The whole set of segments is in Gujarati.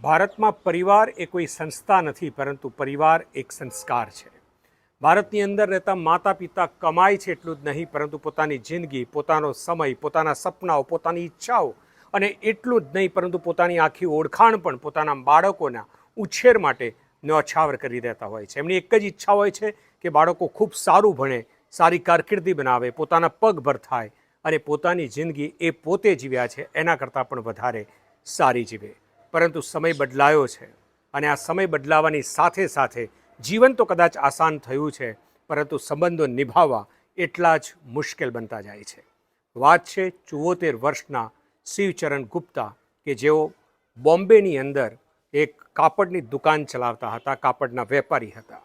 ભારતમાં પરિવાર એ કોઈ સંસ્થા નથી, પરંતુ પરિવાર એક સંસ્કાર છે. ભારતની અંદર રહેતા માતા પિતા કમાય છે એટલું જ નહીં, પરંતુ પોતાની જિંદગી, પોતાનો સમય, પોતાના સપનાઓ, પોતાની ઈચ્છાઓ અને એટલું જ નહીં, પરંતુ પોતાની આખી ઓળખાણ પણ પોતાના બાળકોના ઉછેર માટે ન્યોછાવર કરી દેતા હોય છે. એમની એક જ ઈચ્છા હોય છે કે બાળકો ખૂબ સારું ભણે, સારી કારકિર્દી બનાવે, પોતાના પગભર થાય અને પોતાની જિંદગી એ પોતે જીવ્યા છે એના કરતાં પણ વધારે સારી જીવે. પરંતુ સમય બદલાયો છે અને આ સમય બદલાવાની સાથે સાથે જીવન તો કદાચ આસાન થયું છે, પરંતુ સંબંધો નિભાવવા એટલા જ મુશ્કેલ બનતા જાય છે. વાત છે 74 વર્ષના શિવચરણ ગુપ્તા, કે જેઓ બોમ્બેની અંદર એક કાપડની દુકાન ચલાવતા હતા, કાપડના વેપારી હતા.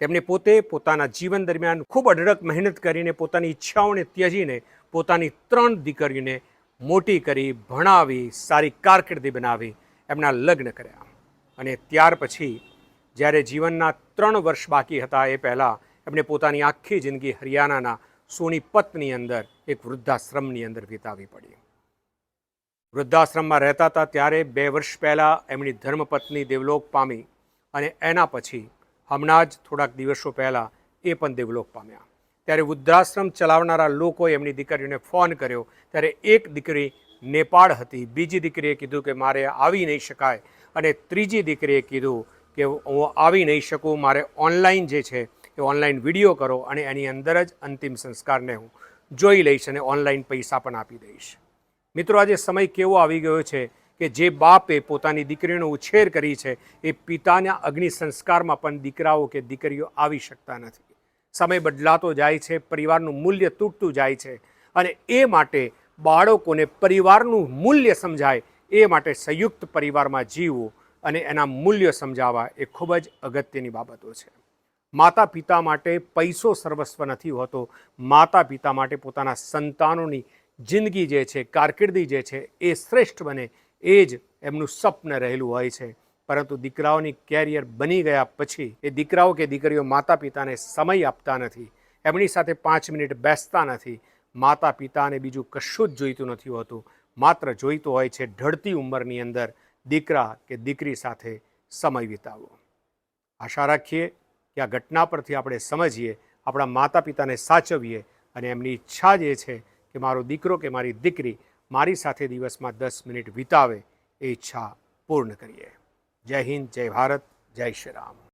તેમણે પોતે પોતાના જીવન દરમિયાન ખૂબ અઢળક મહેનત કરીને પોતાની ઈચ્છાઓને ત્યજીને પોતાની 3 દીકરીઓને મોટી કરી, ભણાવી, સારી કારકિર્દી બનાવી, એમના લગ્ન કર્યા. અને ત્યાર પછી જ્યારે જીવનના 3 વર્ષ બાકી હતા એ પહેલાં એમણે પોતાની આખી જિંદગી હરિયાણાના સોનીપતની અંદર એક વૃદ્ધાશ્રમની અંદર વિતાવી પડી. વૃદ્ધાશ્રમમાં રહેતા હતા ત્યારે 2 વર્ષ પહેલાં એમની ધર્મપત્ની દેવલોક પામી અને એના પછી હમણાં જ થોડાક દિવસો પહેલાં એ પણ દેવલોક પામ્યા. ત્યારે વૃદ્ધાશ્રમ ચલાવનારા લોકોએ એમની દીકરીઓને ફોન કર્યો ત્યારે એક દીકરી નેપાળ હતી, બીજી દીકરીએ કીધું કે મારે આવી નહીં શકાય અને ત્રીજી દીકરીએ કીધું કે હું આવી નહીં શકું, મારે ઓનલાઈન જે છે એ ઓનલાઈન વિડીયો કરો અને એની અંદર જ અંતિમ સંસ્કારને હું જોઈ લઈશ અને ઓનલાઈન પૈસા પણ આપી દઈશ. મિત્રો, આજે સમય કેવો આવી ગયો છે કે જે બાપે પોતાની દીકરીનો ઉછેર કરી છે એ પિતાના અગ્નિ સંસ્કારમાં પણ દીકરાઓ કે દીકરીઓ આવી શકતા નથી. સમય બદલાતો જાય છે, પરિવારનું મૂલ્ય તૂટતું જાય છે અને એ માટે બાળકોને પરિવારનું મૂલ્ય સમજાય એ માટે સંયુક્ત પરિવારમાં જીવવું અને એના મૂલ્યો સમજાવવા એ ખૂબ જ અગત્યની બાબતો છે. માતા પિતા માટે પૈસો સર્વસ્વ નથી હોતો. માતા પિતા માટે પોતાના સંતાનોની જિંદગી જે છે, કારકિર્દી જે છે એ શ્રેષ્ઠ બને એ જ એમનું સ્વપ્ન રહેલું હોય છે. પરંતુ દીકરાઓની કેરિયર બની ગયા પછી એ દીકરાઓ કે દીકરીઓ માતા પિતાને સમય આપતા નથી, એમની સાથે 5 મિનિટ બેસતા નથી. માતા પિતાને બીજું કશું જ જોઈતું નથી હોતું, માત્ર જોઈતું હોય છે ઢળતી ઉંમરની અંદર દીકરા કે દીકરી સાથે સમય વિતાવવો. આશા રાખીએ કે આ ઘટના પરથી આપણે સમજીએ, આપણા માતા પિતાને સાચવીએ અને એમની ઈચ્છા જે છે કે મારો દીકરો કે મારી દીકરી મારી સાથે દિવસમાં 10 મિનિટ વિતાવે એ ઈચ્છા પૂર્ણ કરીએ. જય હિન્દ, જય ભારત, જય શ્રી રામ.